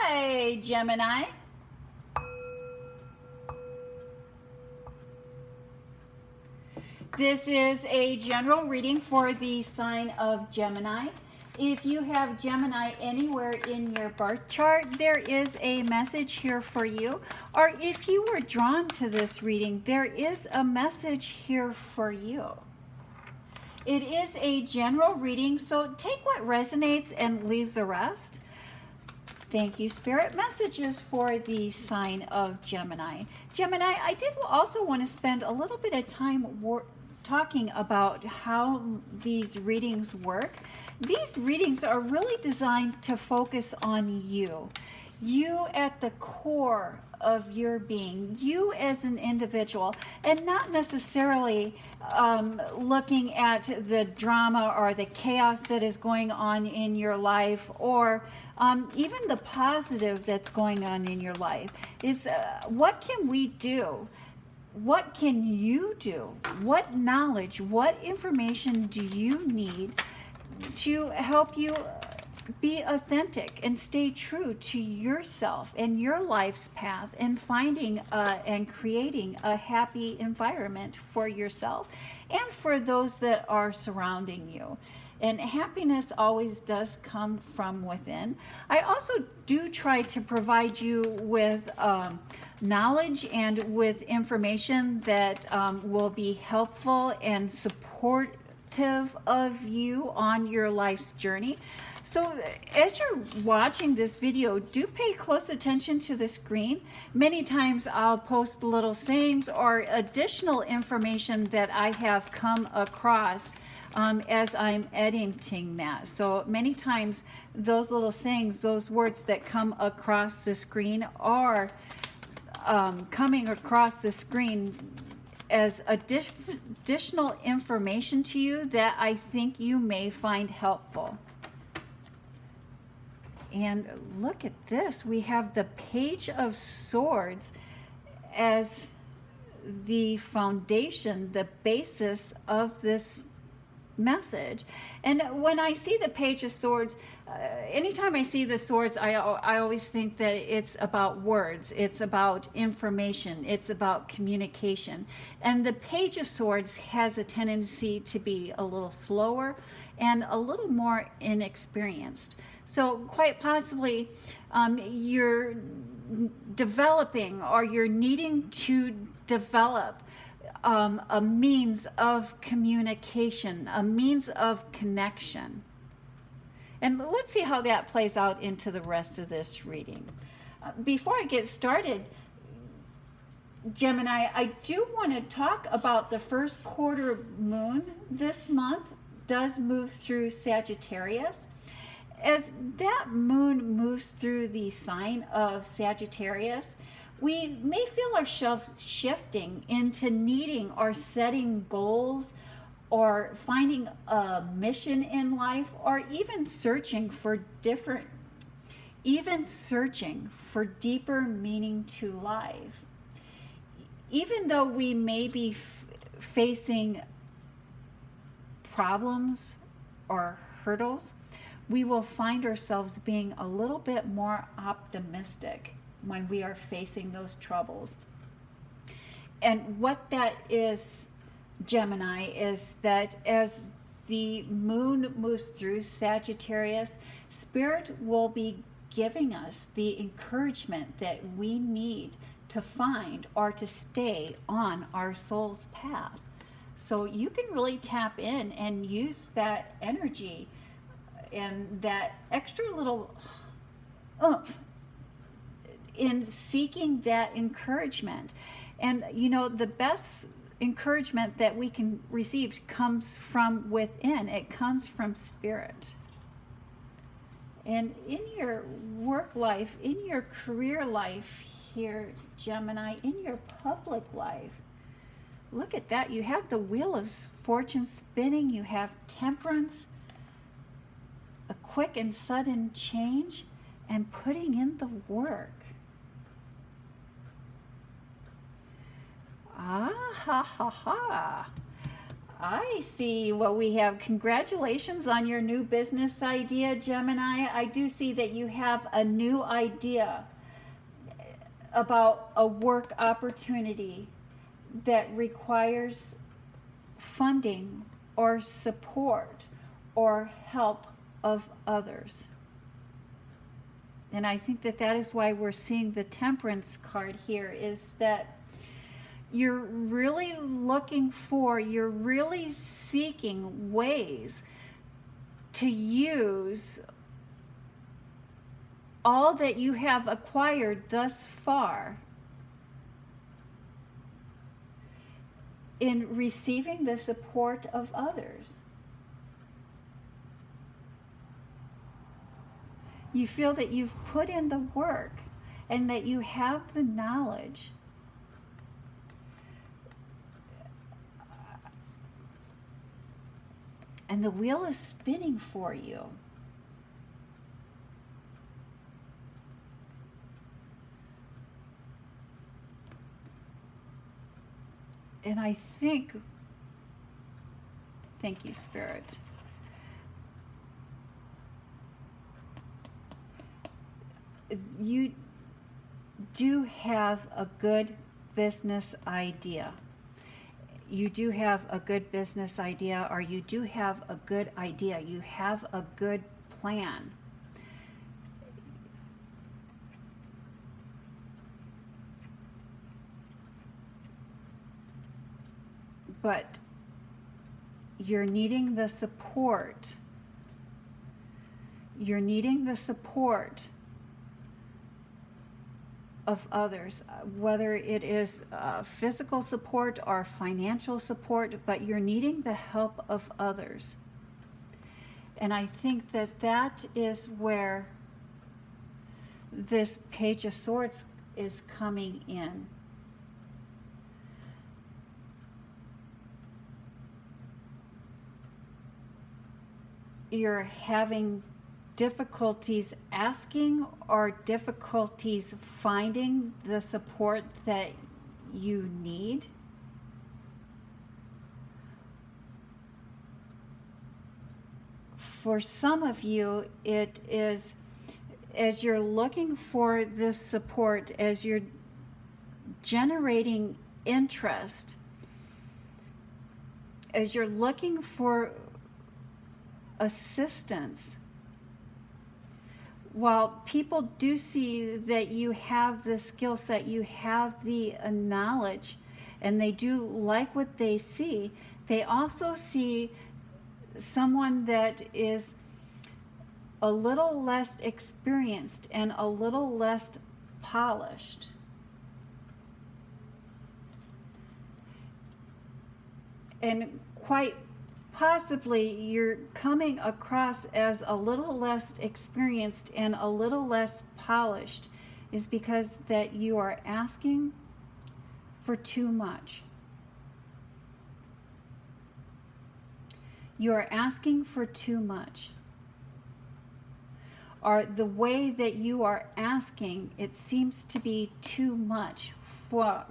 Hi, Gemini. This is a general reading for the sign of Gemini. If you have Gemini anywhere in your birth chart, there is a message here for you. Or if you were drawn to this reading, there is a message here for you. It is a general reading, so take what resonates and leave the rest. Thank you, Spirit. Messages for the sign of Gemini. Gemini, I did also want to spend a little bit of time talking about how these readings work. These readings are really designed to focus on you. You at the core of your being, you as an individual, and not necessarily looking at the drama or the chaos that is going on in your life, or even the positive that's going on in your life. It's what can we do? What can you do? What knowledge, what information do you need to help you be authentic and stay true to yourself and your life's path, and finding and creating a happy environment for yourself and for those that are surrounding you? And happiness always does come from within. I also do try to provide you with knowledge and with information that will be helpful and supportive of you on your life's journey. So as you're watching this video, do pay close attention to the screen. Many times I'll post little sayings or additional information that I have come across as I'm editing that. So many times those little sayings, those words that come across the screen are coming across the screen as additional information to you that I think you may find helpful. And look at this. We have the Page of Swords as the foundation, the basis of this message. And when I see the Page of Swords, anytime I see the swords, I always think that it's about words, it's about information, it's about communication. And the Page of Swords has a tendency to be a little slower and a little more inexperienced. So quite possibly you're developing, or you're needing to develop a means of communication, a means of connection. And let's see how that plays out into the rest of this reading. Before I get started, Gemini, I do want to talk about the first quarter moon this month does move through Sagittarius. As that moon moves through the sign of Sagittarius, we may feel ourselves shifting into needing or setting goals, or finding a mission in life, or even searching for deeper meaning to life. Even though we may be facing problems or hurdles, we will find ourselves being a little bit more optimistic when we are facing those troubles. And what that is, Gemini, is that as the moon moves through Sagittarius, Spirit will be giving us the encouragement that we need to find or to stay on our soul's path. So you can really tap in and use that energy and that extra little oomph in seeking that encouragement. And you know, the best encouragement that we can receive comes from within. It comes from Spirit. And in your work life, in your career life here, Gemini, in your public life, look at that. You have the Wheel of Fortune spinning. You have Temperance, a quick and sudden change, and putting in the work. Ah, ha, ha, ha. I see what we have. Congratulations on your new business idea, Gemini. I do see that you have a new idea about a work opportunity that requires funding or support or help of others. And I think that that is why we're seeing the Temperance card here, is that you're really you're really seeking ways to use all that you have acquired thus far in receiving the support of others. You feel that you've put in the work and that you have the knowledge. And the wheel is spinning for you. And I think, thank you, Spirit. You do have a good business idea. You do have a good business idea, or you do have a good idea. You have a good plan. But you're needing the support. You're needing the support of others, whether it is physical support or financial support, but you're needing the help of others. And I think that that is where this Page of Swords is coming in. You're having difficulties asking or difficulties finding the support that you need. For some of you, it is as you're looking for this support, as you're generating interest, as you're looking for assistance, while people do see that you have the skill set, you have the knowledge, and they do like what they see, they also see someone that is a little less experienced and a little less polished. And quite possibly you're coming across as a little less experienced and a little less polished is because that you are asking for too much. You are asking for too much. Or the way that you are asking, it seems to be too much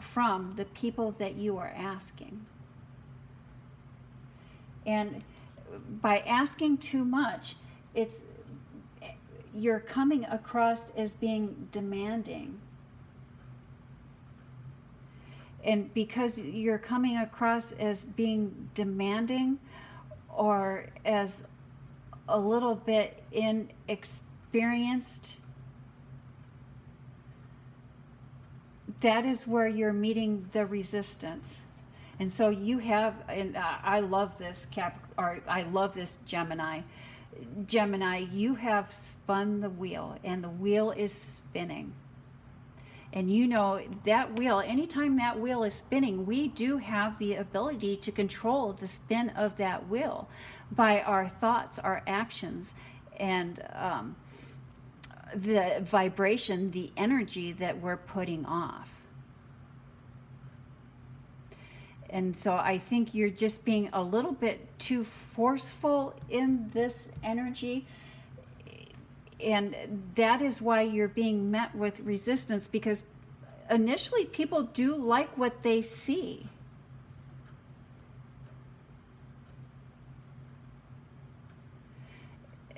from the people that you are asking. And by asking too much, you're coming across as being demanding. And because you're coming across as being demanding or as a little bit inexperienced, that is where you're meeting the resistance. And so you have, and I love this I love this Gemini. Gemini, you have spun the wheel, and the wheel is spinning. And you know that wheel, anytime that wheel is spinning, we do have the ability to control the spin of that wheel by our thoughts, our actions, and the vibration, the energy that we're putting off. And so I think you're just being a little bit too forceful in this energy. And that is why you're being met with resistance, because initially people do like what they see.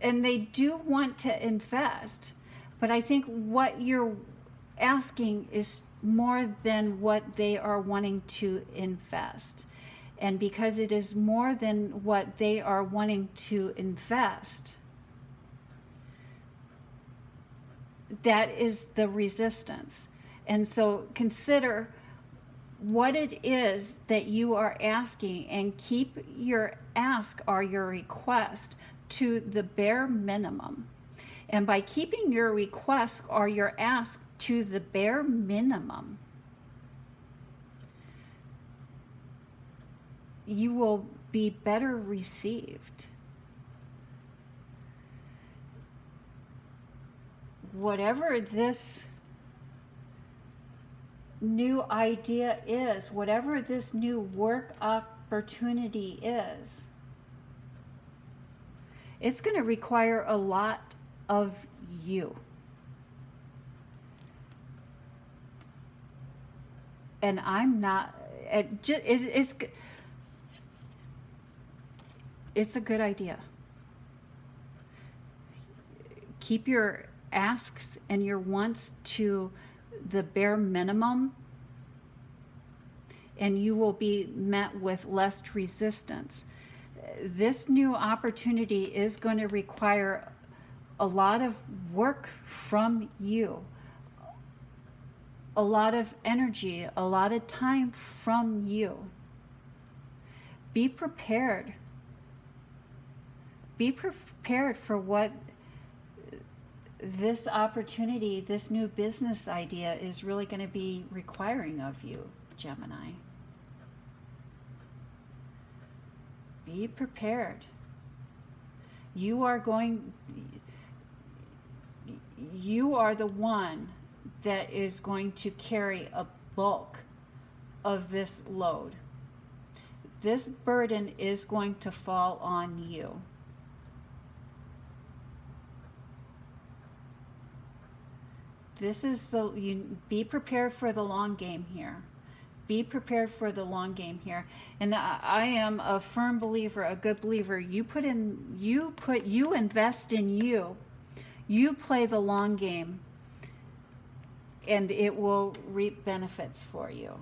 and they do want to invest, but I think what you're asking is more than what they are wanting to invest. And because it is more than what they are wanting to invest, that is the resistance. And so consider what it is that you are asking, and keep your ask or your request to the bare minimum. And by keeping your request or your ask to the bare minimum, you will be better received. Whatever this new idea is, whatever this new work opportunity is, it's going to require a lot of you. And I'm not, it's a good idea. Keep your asks and your wants to the bare minimum, and you will be met with less resistance. This new opportunity is going to require a lot of work from you, a lot of energy, a lot of time from you. Be prepared. Be prepared for what this opportunity, this new business idea is really going to be requiring of you, Gemini. Be prepared. You are the one that is going to carry a bulk of this load. This burden is going to fall on you. This is be prepared for the long game here. Be prepared for the long game here. And I am a firm believer, a good believer. You invest in you. You play the long game, and it will reap benefits for you.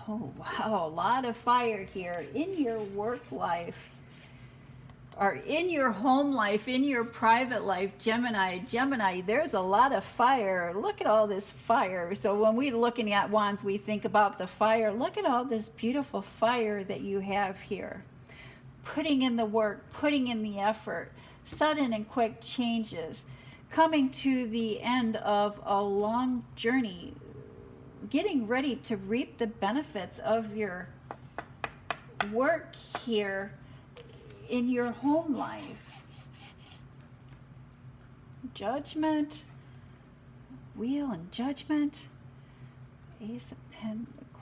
Oh, wow, a lot of fire here in your work life, or in your home life, in your private life, Gemini, there's a lot of fire. Look at all this fire. So when we're looking at wands, we think about the fire. Look at all this beautiful fire that you have here. Putting in the work, putting in the effort, sudden and quick changes, coming to the end of a long journey, getting ready to reap the benefits of your work here in your home life. Judgment, Wheel and Judgment,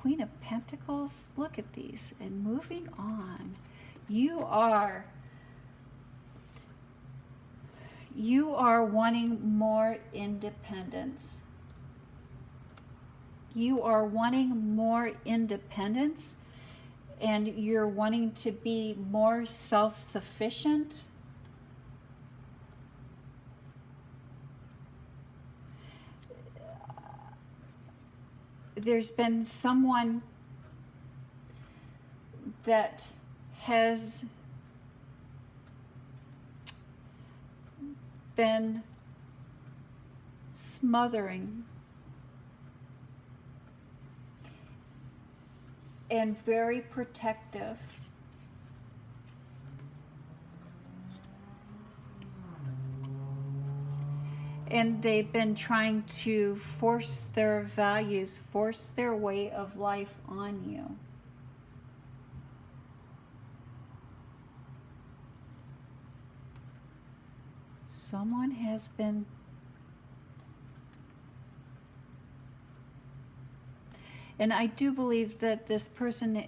Queen of Pentacles. Look at these. And moving on, you are wanting more independence. You are wanting more independence, and you're wanting to be more self-sufficient. There's been someone that has been smothering and very protective. And they've been trying to force their values, force their way of life on you. Someone has been and I do believe that this person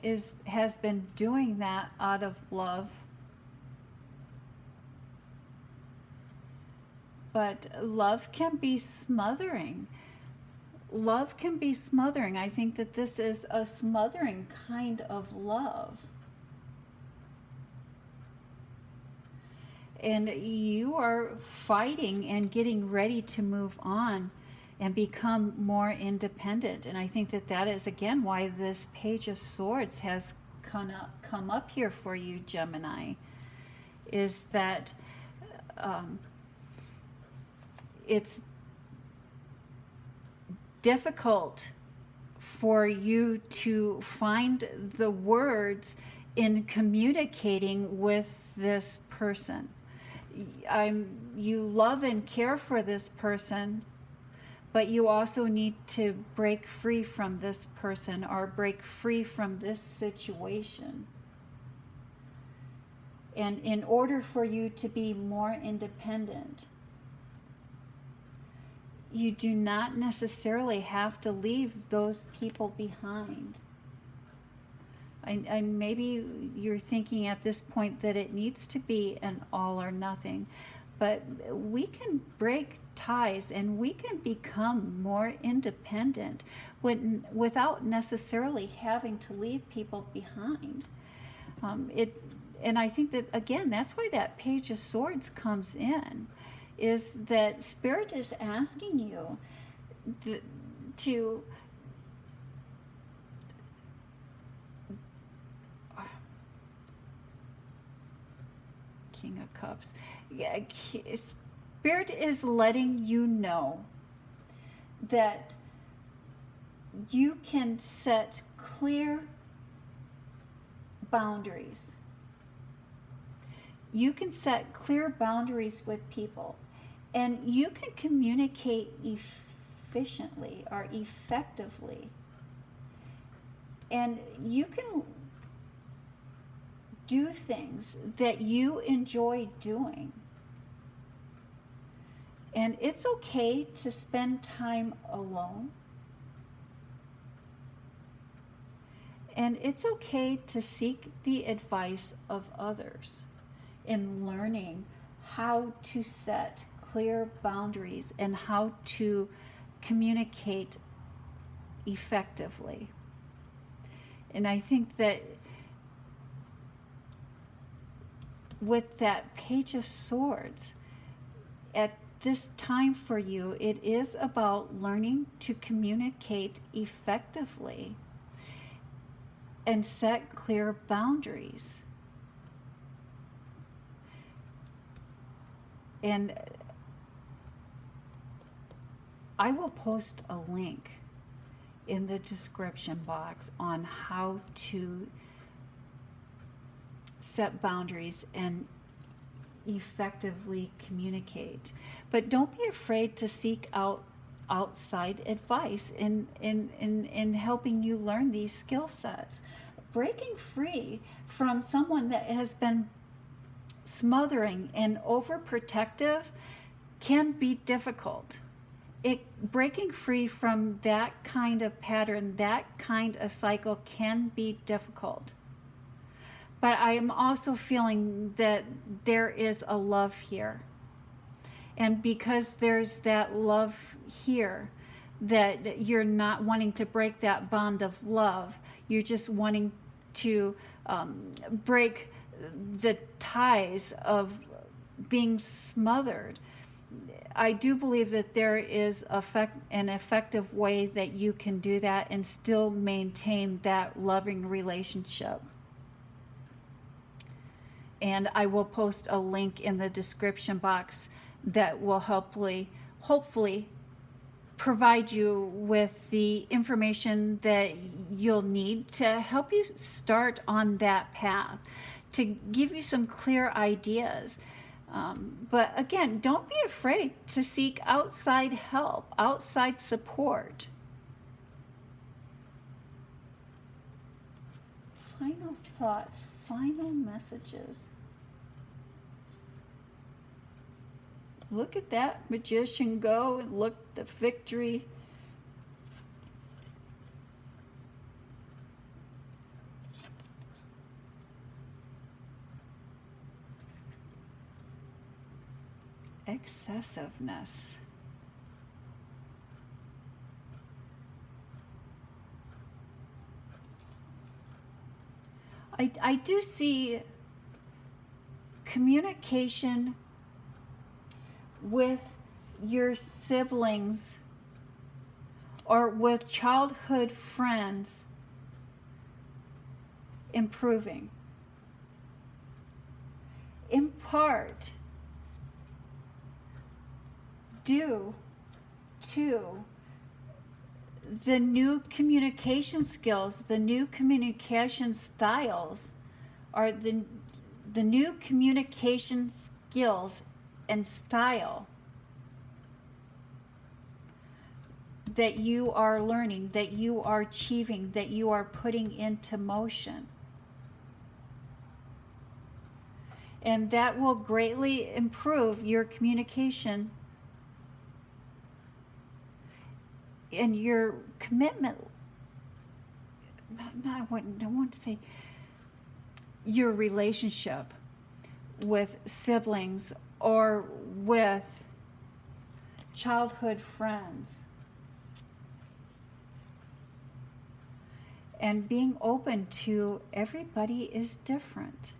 has been doing that out of love. But love can be smothering. Love can be smothering. I think that this is a smothering kind of love. and you are fighting and getting ready to move on and become more independent. And I think that that is, again, why this Page of Swords has come up here for you, Gemini, is that it's difficult for you to find the words in communicating with this person. You love and care for this person, but you also need to break free from this person or break free from this situation. And in order for you to be more independent, you do not necessarily have to leave those people behind. And maybe you're thinking at this point that it needs to be an all or nothing, but we can break ties and we can become more independent without necessarily having to leave people behind. And I think that, again, that's why that Page of Swords comes in, is that Spirit is asking you to King of Cups. Yeah, Spirit is letting you know that you can set clear boundaries. You can set clear boundaries with people, and you can communicate efficiently or effectively, and you can do things that you enjoy doing. And it's okay to spend time alone. And it's okay to seek the advice of others in learning how to set clear boundaries and how to communicate effectively. And I think that with that Page of Swords, at this time for you, it is about learning to communicate effectively and set clear boundaries. And I will post a link in the description box on how to set boundaries and effectively communicate. But don't be afraid to seek out outside advice in helping you learn these skill sets. Breaking free from someone that has been smothering and overprotective can be difficult. Breaking free from that kind of pattern, that kind of cycle can be difficult. But I am also feeling that there is a love here. And because there's that love here, that you're not wanting to break that bond of love, you're just wanting to break the ties of being smothered. I do believe that there is an effective way that you can do that and still maintain that loving relationship. And I will post a link in the description box that will hopefully provide you with the information that you'll need to help you start on that path, to give you some clear ideas. But again, don't be afraid to seek outside help, outside support. Final thoughts, final messages. Look at that Magician go, and look the victory. Excessiveness. I do see communication with your siblings or with childhood friends improving. In part due to the new communication skills, the new communication styles, or the new communication skills and style that you are learning, that you are achieving, that you are putting into motion. And that will greatly improve your communication and your commitment. I want to say your relationship with siblings or with childhood friends. And being open to everybody is different.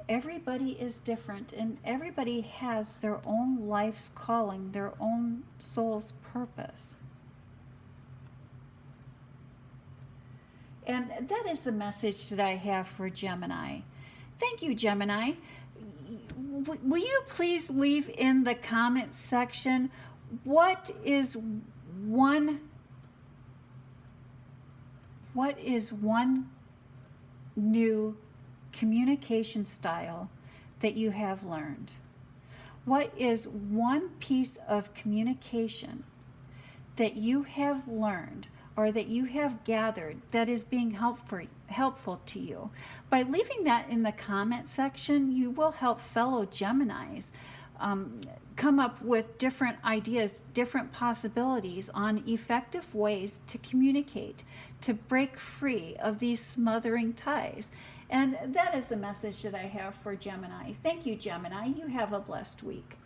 Everybody is different, and everybody has their own life's calling, their own soul's purpose. And that is the message that I have for Gemini. Thank you, Gemini. Will you please leave in the comment section what is one new communication style that you have learned? What is one piece of communication that you have learned or that you have gathered that is being helpful to you? By leaving that in the comment section, you will help fellow Geminis come up with different ideas, different possibilities on effective ways to communicate, to break free of these smothering ties. And that is the message that I have for Gemini. Thank you, Gemini. You have a blessed week.